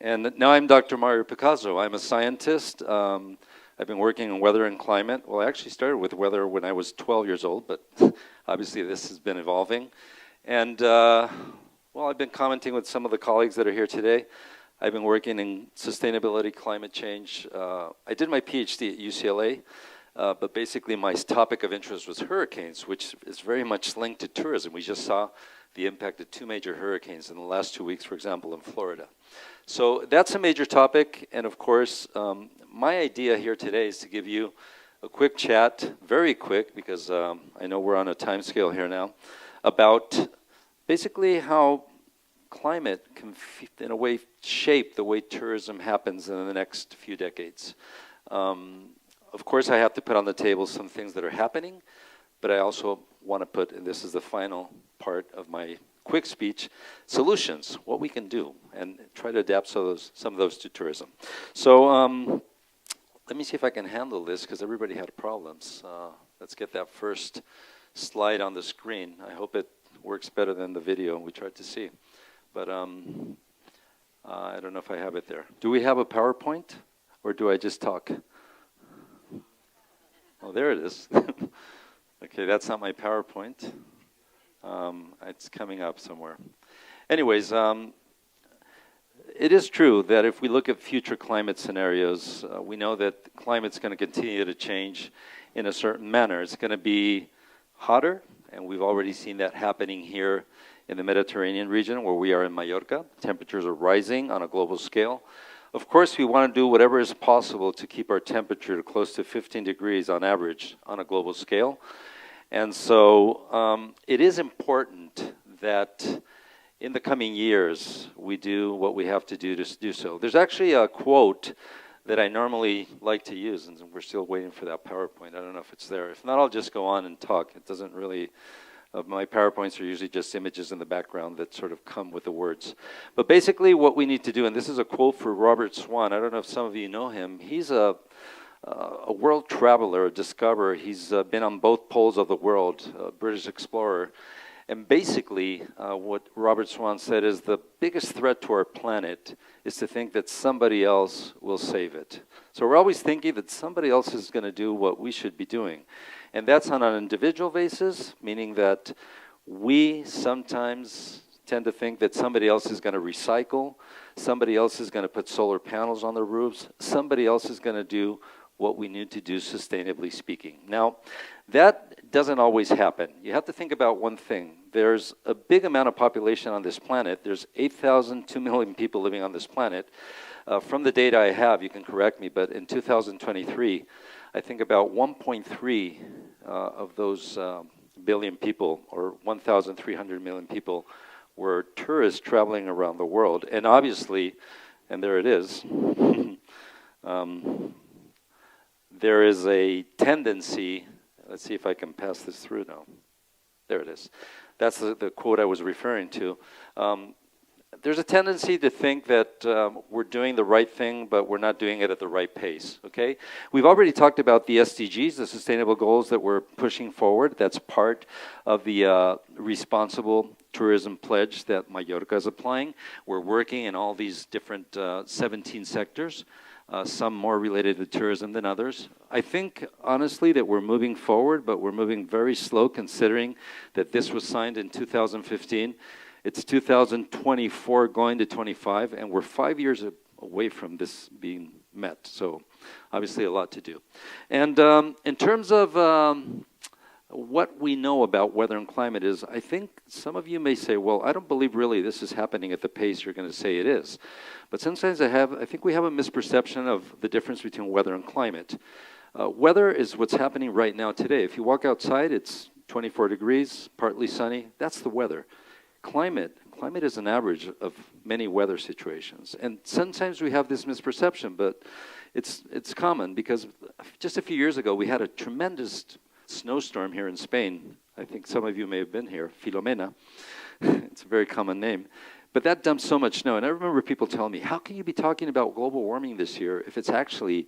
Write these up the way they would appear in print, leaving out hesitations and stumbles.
And now I'm Dr. Mario Picazo. I'm a scientist. I've been working in weather and climate. Well, I actually started with weather when I was 12 years old, but obviously this has been evolving. And well, I've been commenting with some of the colleagues that are here today. I've been working in sustainability, climate change. I did my PhD at UCLA, but basically my topic of interest was hurricanes, which is very much linked to tourism. We just saw the impact of 2 major hurricanes in the last 2 weeks, for example, in Florida. So that's a major topic, and of course, my idea here today is to give you a quick chat, very quick, because I know we're on a time scale here now, about basically how climate can, in a way, shape the way tourism happens in the next few decades. Of course, I have to put on the table some things that are happening, but I also want to put, and this is the final part of my quick speech, solutions, what we can do, and try to adapt some of those to tourism. So let me see if I can handle this, because everybody had problems. Let's get that first slide on the screen. I hope it works better than the video we tried to see. But I don't know if I have it there. Do we have a PowerPoint, or do I just talk? Oh, there it is. Okay, that's not my PowerPoint. It's coming up somewhere. Anyways, it is true that if we look at future climate scenarios, we know that climate's going to continue to change in a certain manner. It's going to be hotter, and we've already seen that happening here in the Mediterranean region, where we are in Mallorca. Temperatures are rising on a global scale. Of course, we want to do whatever is possible to keep our temperature close to 15 degrees on average on a global scale. And so it is important that in the coming years we do what we have to do so. There's actually a quote that I normally like to use, and we're still waiting for that PowerPoint. I don't know if it's there. If not, I'll just go on and talk. It doesn't really... my PowerPoints are usually just images in the background that sort of come with the words. But basically what we need to do, and this is a quote for Robert Swan. I don't know if some of you know him. He's a world traveler, a discoverer. He's been on both poles of the world, a British explorer. And basically, what Robert Swan said is the biggest threat to our planet is to think that somebody else will save it. So we're always thinking that somebody else is going to do what we should be doing. And that's on an individual basis, meaning that we sometimes tend to think that somebody else is going to recycle, somebody else is going to put solar panels on the roofs, somebody else is going to do what we need to do sustainably speaking. Now, that doesn't always happen. You have to think about one thing. There's a big amount of population on this planet. There's 2 million people living on this planet. From the data I have, you can correct me, but in 2023, I think about 1.3 of those billion people, or 1,300 million people, were tourists traveling around the world. And obviously, and there it is, there is a tendency, let's see if I can pass this through now. There it is. That's the quote I was referring to. There's a tendency to think that we're doing the right thing, but we're not doing it at the right pace, okay? We've already talked about the SDGs, the sustainable goals that we're pushing forward. That's part of the responsible tourism pledge that Mallorca is applying. We're working in all these different 17 sectors, some more related to tourism than others. I think, honestly, that we're moving forward, but we're moving very slow considering that this was signed in 2015. It's 2024 going to 25, and we're 5 years away from this being met. So obviously a lot to do. And in terms of what we know about weather and climate is, I think some of you may say, well, I don't believe really this is happening at the pace you're going to say it is. But sometimes I think we have a misperception of the difference between weather and climate. Weather is what's happening right now today. If you walk outside, it's 24 degrees, partly sunny. That's the weather. Climate is an average of many weather situations. And sometimes we have this misperception, but it's common because just a few years ago we had a tremendous snowstorm here in Spain. I think some of you may have been here, Filomena. It's a very common name. But that dumped so much snow. And I remember people telling me, how can you be talking about global warming this year if it's actually,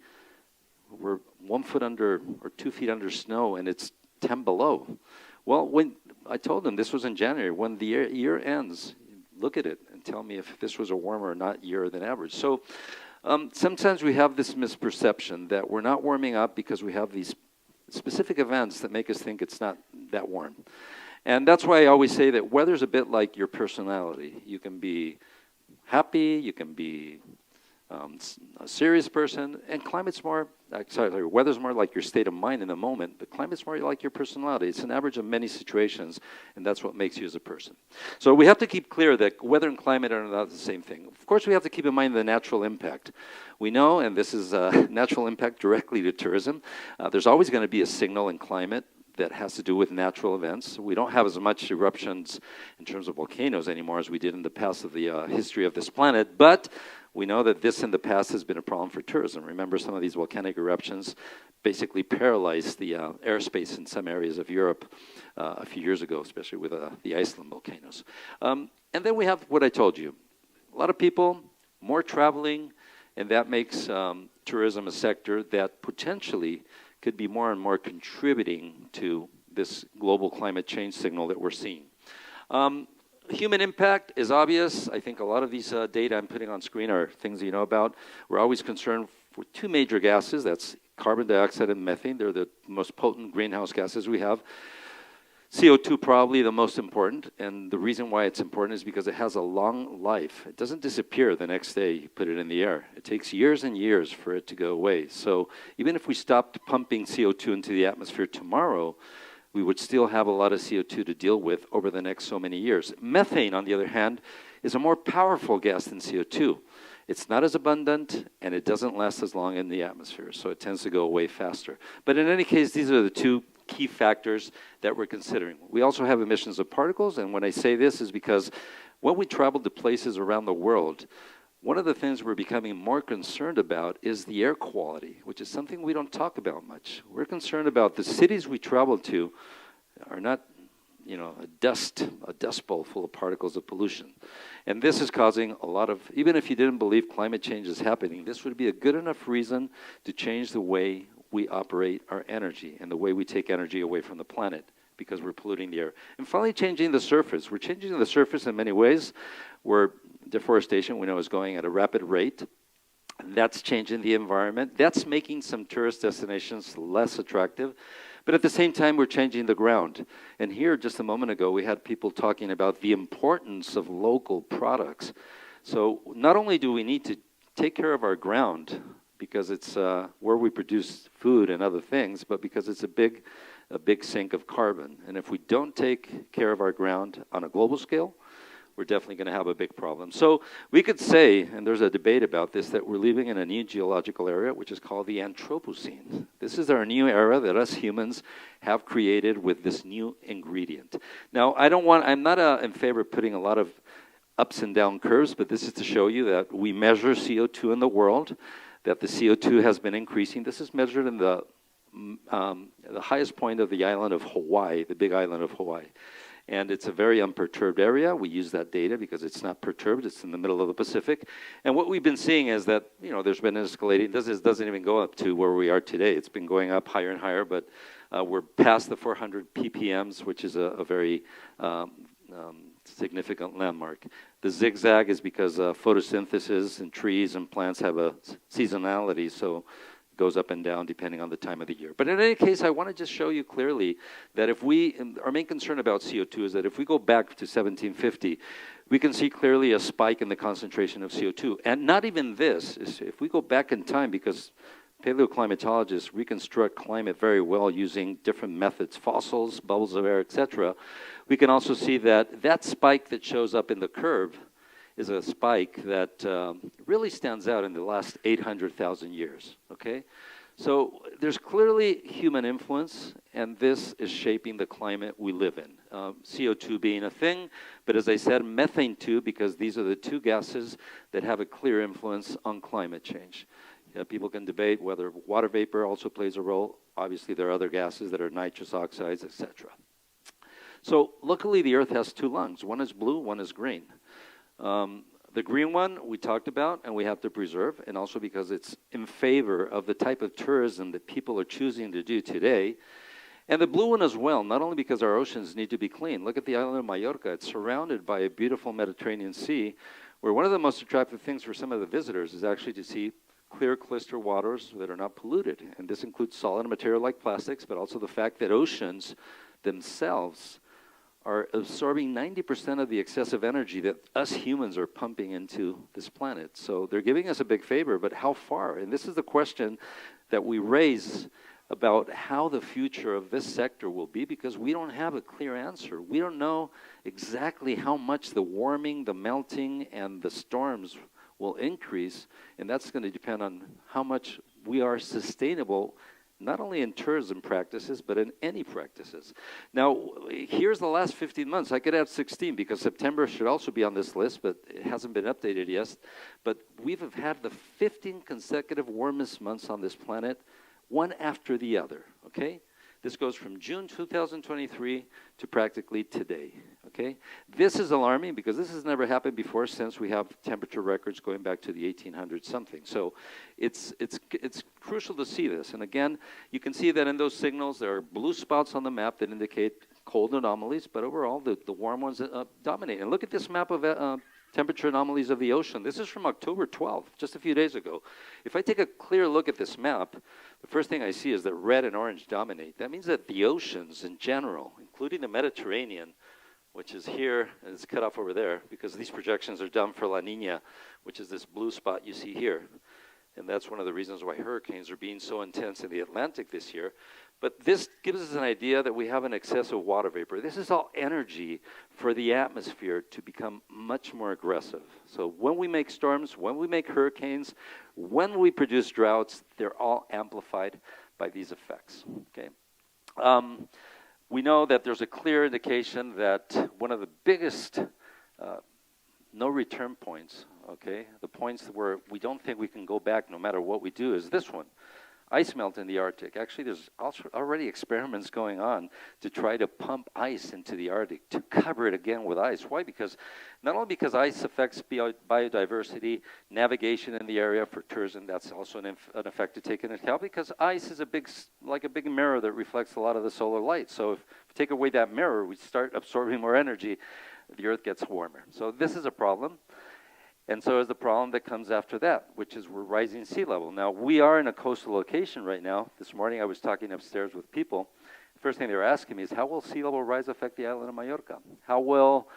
we're 1 foot under or 2 feet under snow and it's 10 below? Well, when I told them this was in January, when the year ends, look at it and tell me if this was a warmer or not year than average. So sometimes we have this misperception that we're not warming up because we have these specific events that make us think it's not that warm. And that's why I always say that weather's a bit like your personality. You can be happy, you can be a serious person, and climate's more, weather's more like your state of mind in the moment, but climate's more like your personality. It's an average of many situations, and that's what makes you as a person. So we have to keep clear that weather and climate are not the same thing. Of course, we have to keep in mind the natural impact. We know, and this is natural impact directly to tourism, there's always going to be a signal in climate that has to do with natural events. We don't have as much eruptions in terms of volcanoes anymore as we did in the past of the history of this planet, but we know that this in the past has been a problem for tourism. Remember, some of these volcanic eruptions basically paralyzed the airspace in some areas of Europe a few years ago, especially with the Iceland volcanoes. And then we have what I told you. A lot of people, more traveling, and that makes tourism a sector that potentially could be more and more contributing to this global climate change signal that we're seeing. Human impact is obvious. I think a lot of these data I'm putting on screen are things you know about. We're always concerned with two major gases. That's carbon dioxide and methane. They're the most potent greenhouse gases we have. CO2 probably the most important, and the reason why it's important is because it has a long life. It doesn't disappear the next day you put it in the air. It takes years and years for it to go away. So even if we stopped pumping CO2 into the atmosphere tomorrow, we would still have a lot of CO2 to deal with over the next so many years. Methane, on the other hand, is a more powerful gas than CO2. It's not as abundant, and it doesn't last as long in the atmosphere, so it tends to go away faster. But in any case, these are the two key factors that we're considering. We also have emissions of particles, and when I say this is because when we travel to places around the world, one of the things we're becoming more concerned about is the air quality, which is something we don't talk about much. We're concerned about the cities we travel to are not, a dust bowl full of particles of pollution. And this is causing a lot of, even if you didn't believe climate change is happening, this would be a good enough reason to change the way we operate our energy and the way we take energy away from the planet because we're polluting the air. And finally, changing the surface. We're changing the surface in many ways where deforestation, we know, is going at a rapid rate. That's changing the environment. That's making some tourist destinations less attractive. But at the same time, we're changing the ground. And here, just a moment ago, we had people talking about the importance of local products. So not only do we need to take care of our ground, because it's where we produce food and other things, but because it's a big sink of carbon. And if we don't take care of our ground on a global scale, we're definitely going to have a big problem. So we could say, and there's a debate about this, that we're living in a new geological era, which is called the Anthropocene. This is our new era that us humans have created with this new ingredient. Now, I'm not in favor of putting a lot of ups and down curves, but this is to show you that we measure CO2 in the world, that the CO2 has been increasing. This is measured in the highest point of the island of Hawaii, the big island of Hawaii. And it's a very unperturbed area. We use that data because it's not perturbed. It's in the middle of the Pacific. And what we've been seeing is that, there's been escalating. This doesn't even go up to where we are today. It's been going up higher and higher, but we're past the 400 ppms, which is a very significant landmark. The zigzag is because photosynthesis in trees and plants have a seasonality, so it goes up and down depending on the time of the year. But in any case, I want to just show you clearly that our main concern about CO2 is that if we go back to 1750, we can see clearly a spike in the concentration of CO2. And not even this, if we go back in time, because paleoclimatologists reconstruct climate very well using different methods, fossils, bubbles of air, etc. We can also see that spike that shows up in the curve is a spike that really stands out in the last 800,000 years, okay? So there's clearly human influence, and this is shaping the climate we live in. CO2 being a thing, but as I said, methane too, because these are the two gases that have a clear influence on climate change. People can debate whether water vapor also plays a role. Obviously, there are other gases that are nitrous oxides, etc. So luckily, the Earth has two lungs. One is blue, one is green. The green one we talked about, and we have to preserve, and also because it's in favor of the type of tourism that people are choosing to do today. And the blue one as well, not only because our oceans need to be clean. Look at the island of Mallorca. It's surrounded by a beautiful Mediterranean Sea, where one of the most attractive things for some of the visitors is actually to see clear, crystal waters that are not polluted. And this includes solid material like plastics, but also the fact that oceans themselves are absorbing 90% of the excessive energy that us humans are pumping into this planet. So they're giving us a big favor, but how far? And this is the question that we raise about how the future of this sector will be, because we don't have a clear answer. We don't know exactly how much the warming, the melting, and the storms will increase, and that's going to depend on how much we are sustainable, not only in tourism practices, but in any practices. Now, here's the last 15 months. I could add 16 because September should also be on this list, but it hasn't been updated yet. But we've had the 15 consecutive warmest months on this planet, one after the other, okay? This goes from June 2023 to practically today, okay? This is alarming because this has never happened before since we have temperature records going back to the 1800s something. So it's crucial to see this. And again, you can see that in those signals, there are blue spots on the map that indicate cold anomalies, but overall, the warm ones dominate. And look at this map of temperature anomalies of the ocean. This is from October 12th, just a few days ago. If I take a clear look at this map, the first thing I see is that red and orange dominate. That means that the oceans in general, including the Mediterranean, which is here, and it's cut off over there, because these projections are done for La Nina, which is this blue spot you see here. And that's one of the reasons why hurricanes are being so intense in the Atlantic this year. But this gives us an idea that we have an excess of water vapor. This is all energy for the atmosphere to become much more aggressive. So when we make storms, when we make hurricanes, when we produce droughts, they're all amplified by these effects, okay? We know that there's a clear indication that one of the biggest no return points, okay, the points where we don't think we can go back no matter what we do, is this one. Ice melt in the Arctic. Actually, there's already experiments going on to try to pump ice into the Arctic to cover it again with ice. Why? Because not only because ice affects biodiversity, navigation in the area for tourism, that's also an effect to take into account, because ice is like a big mirror that reflects a lot of the solar light. So if we take away that mirror, we start absorbing more energy, the Earth gets warmer. So this is a problem. And so is the problem that comes after that, which is we're rising sea level. Now, we are in a coastal location right now. This morning I was talking upstairs with people. The first thing they were asking me is, how will sea level rise affect the island of Mallorca? How will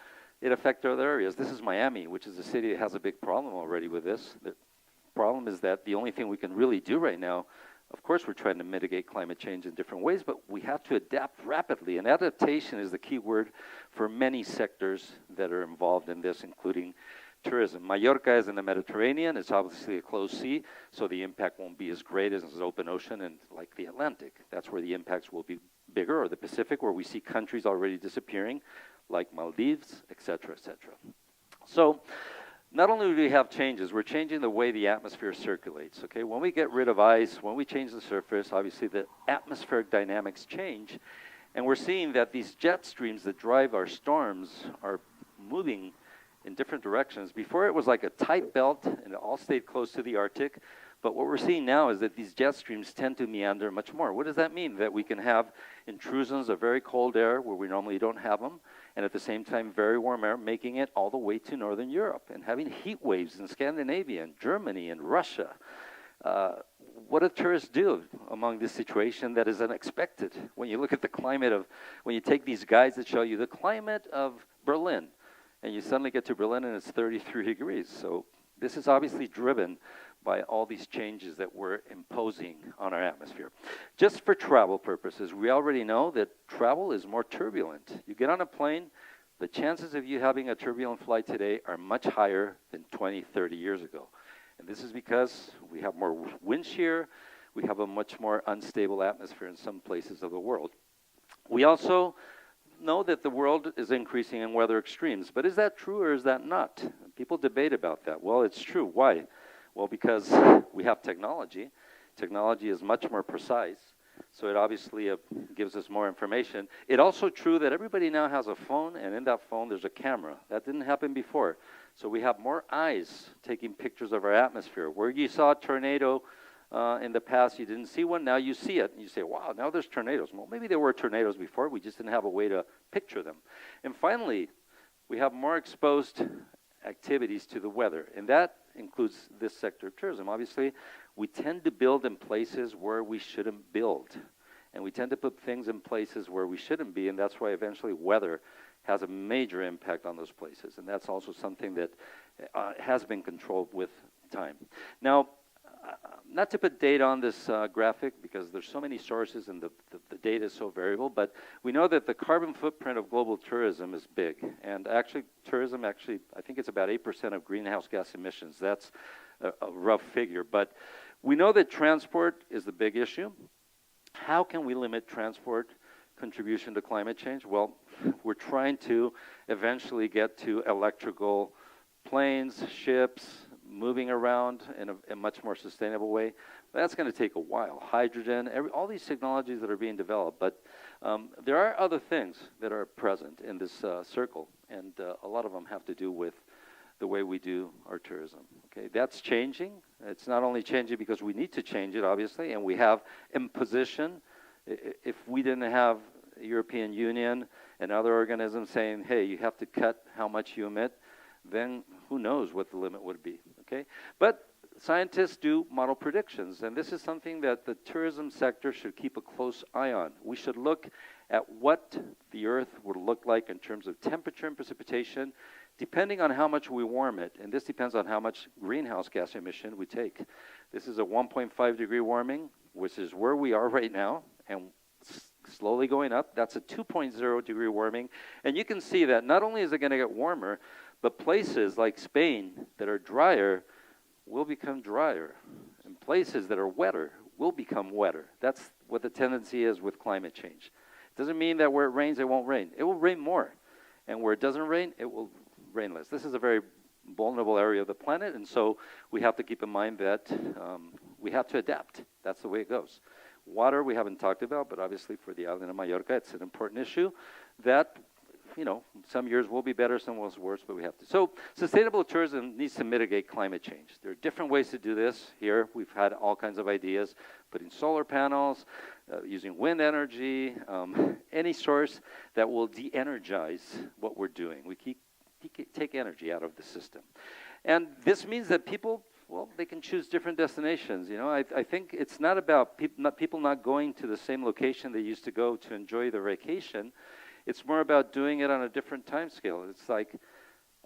it affect other areas? This is Miami, which is a city that has a big problem already with this. The problem is that the only thing we can really do right now, of course we're trying to mitigate climate change in different ways, but we have to adapt rapidly. And adaptation is the key word for many sectors that are involved in this, including tourism. Mallorca is in the Mediterranean. It's obviously a closed sea, so the impact won't be as great as an open ocean and like the Atlantic. That's where the impacts will be bigger, or the Pacific, where we see countries already disappearing, like Maldives, et cetera, et cetera. So not only do we have changes, we're changing the way the atmosphere circulates, okay? When we get rid of ice, when we change the surface, obviously the atmospheric dynamics change, and we're seeing that these jet streams that drive our storms are moving in different directions. Before, it was like a tight belt and it all stayed close to the Arctic. But what we're seeing now is that these jet streams tend to meander much more. What does that mean? That we can have intrusions of very cold air where we normally don't have them, and at the same time very warm air, making it all the way to Northern Europe, and having heat waves in Scandinavia and Germany and Russia. What do tourists do among this situation that is unexpected? When you look at the climate of, when you take these guides that show you the climate of Berlin, and you suddenly get to Berlin and it's 33 degrees. So this is obviously driven by all these changes that we're imposing on our atmosphere. Just for travel purposes, we already know that travel is more turbulent. You get on a plane, the chances of you having a turbulent flight today are much higher than 20, 30 years ago. And this is because we have more wind shear, we have a much more unstable atmosphere in some places of the world. We also know that the world is increasing in weather extremes, but is that true or is that not? People debate about that. Well, it's true. Why? Well, because we have technology. Technology is much more precise, so it obviously gives us more information. It's also true that everybody now has a phone, and in that phone there's a camera. That didn't happen before. So we have more eyes taking pictures of our atmosphere. Where you saw a tornado In the past, you didn't see one. Now you see it, and you say, wow, now there's tornadoes. Well, maybe there were tornadoes before. We just didn't have a way to picture them. And finally, we have more exposed activities to the weather, and that includes this sector of tourism. Obviously, we tend to build in places where we shouldn't build, and we tend to put things in places where we shouldn't be, and that's why eventually weather has a major impact on those places, and that's also something that has been controlled with time. Now, not to put data on this graphic because there's so many sources and the data is so variable, but we know that the carbon footprint of global tourism is big. And actually, tourism, I think it's about 8% of greenhouse gas emissions. That's a rough figure. But we know that transport is the big issue. How can we limit transport contribution to climate change? Well, we're trying to eventually get to electrical planes, ships, moving around in a much more sustainable way. That's going to take a while. Hydrogen, all these technologies that are being developed, but there are other things that are present in this circle, and a lot of them have to do with the way we do our tourism. Okay, that's changing. It's not only changing because we need to change it, obviously, and we have imposition. If we didn't have the European Union and other organisms saying, hey, you have to cut how much you emit, then who knows what the limit would be, okay? But scientists do model predictions, and this is something that the tourism sector should keep a close eye on. We should look at what the Earth would look like in terms of temperature and precipitation, depending on how much we warm it, and this depends on how much greenhouse gas emission we take. This is a 1.5 degree warming, which is where we are right now, and slowly going up. That's a 2.0 degree warming, and you can see that not only is it going to get warmer, but places like Spain that are drier will become drier, and places that are wetter will become wetter. That's what the tendency is with climate change. It doesn't mean that where it rains, it won't rain. It will rain more, and where it doesn't rain, it will rain less. This is a very vulnerable area of the planet, and so we have to keep in mind that we have to adapt. That's the way it goes. Water we haven't talked about, but obviously for the island of Mallorca, it's an important issue that, you know, some years will be better, some will be worse, but we have to. So sustainable tourism needs to mitigate climate change. There are different ways to do this. Here we've had all kinds of ideas, putting solar panels, using wind energy, any source that will de-energize what we're doing. We take energy out of the system. And this means that people, well, they can choose different destinations. You know, I think it's not about people not going to the same location they used to go to enjoy their vacation. It's more about doing it on a different time scale. It's like,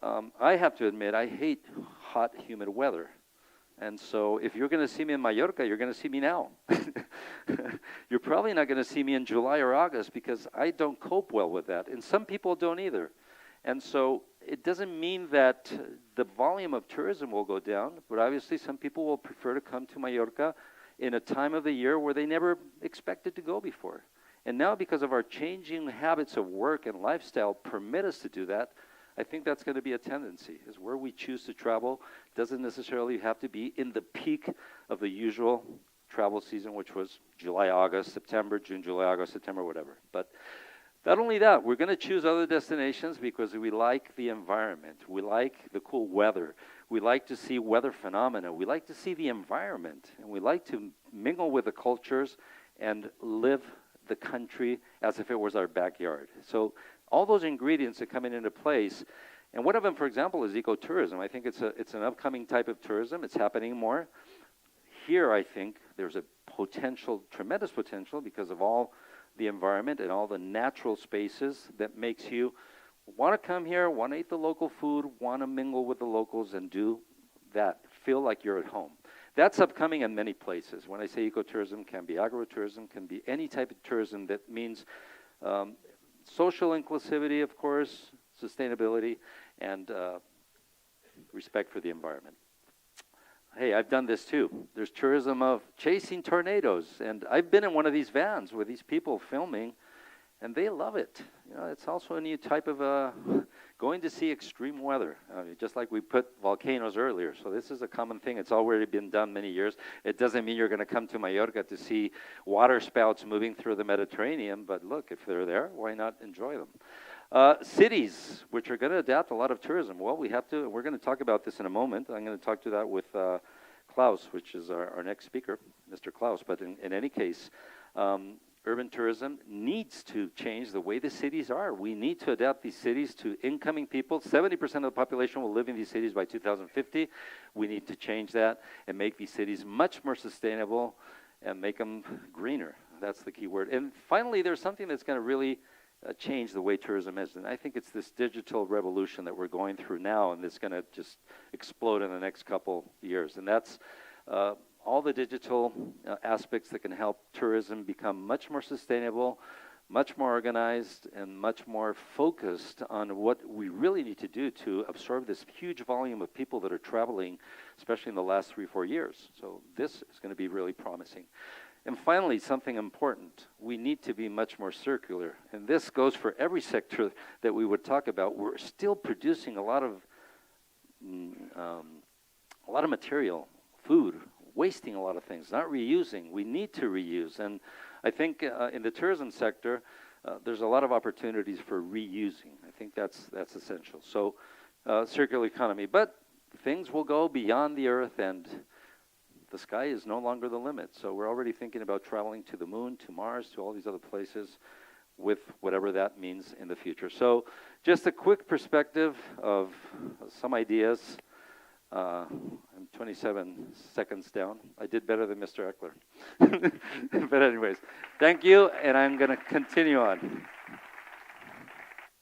I have to admit, I hate hot, humid weather. And so if you're going to see me in Mallorca, you're going to see me now. You're probably not going to see me in July or August because I don't cope well with that. And some people don't either. And so it doesn't mean that the volume of tourism will go down, but obviously some people will prefer to come to Mallorca in a time of the year where they never expected to go before. And now because of our changing habits of work and lifestyle permit us to do that, I think that's going to be a tendency, is where we choose to travel doesn't necessarily have to be in the peak of the usual travel season, which was July, August, September, June, July, August, September, whatever. But not only that, we're going to choose other destinations because we like the environment. We like the cool weather. We like to see weather phenomena. We like to see the environment. And we like to mingle with the cultures and live the country as if it was our backyard. So all those ingredients are coming into place. And one of them, for example, is ecotourism. I think it's an upcoming type of tourism. It's happening more. Here, I think, there's a potential, tremendous potential, because of all the environment and all the natural spaces that makes you want to come here, want to eat the local food, want to mingle with the locals and do that, feel like you're at home. That's upcoming in many places. When I say ecotourism, can be agritourism, can be any type of tourism that means social inclusivity, of course, sustainability, and respect for the environment. Hey, I've done this too. There's tourism of chasing tornadoes, and I've been in one of these vans with these people filming, and they love it. You know, it's also a new type of going to see extreme weather, just like we put volcanoes earlier. So this is a common thing. It's already been done many years. It doesn't mean you're going to come to Mallorca to see water spouts moving through the Mediterranean, but look, if they're there, why not enjoy them? Cities, which are going to adapt a lot of tourism. Well, we have to, we're going to talk about this in a moment. I'm going to talk to that with Klaus, which is our next speaker, Mr. Klaus. But in any case, urban tourism needs to change the way the cities are. We need to adapt these cities to incoming people. 70% of the population will live in these cities by 2050. We need to change that and make these cities much more sustainable and make them greener. That's the key word. And finally, there's something that's going to really change the way tourism is. And I think it's this digital revolution that we're going through now, and it's going to just explode in the next couple years. And that's all the digital aspects that can help tourism become much more sustainable, much more organized, and much more focused on what we really need to do to absorb this huge volume of people that are traveling, especially in the last 3-4 years. So this is going to be really promising. And finally, something important, we need to be much more circular. And this goes for every sector that we would talk about. We're still producing a lot of material, food, wasting a lot of things, not reusing. We need to reuse. And I think in the tourism sector, there's a lot of opportunities for reusing. I think that's essential. So circular economy. But things will go beyond the Earth, and the sky is no longer the limit. So we're already thinking about traveling to the moon, to Mars, to all these other places with whatever that means in the future. So just a quick perspective of some ideas. I'm 27 seconds down. I did better than Mr. Eckler. But anyways, thank you, and I'm going to continue on.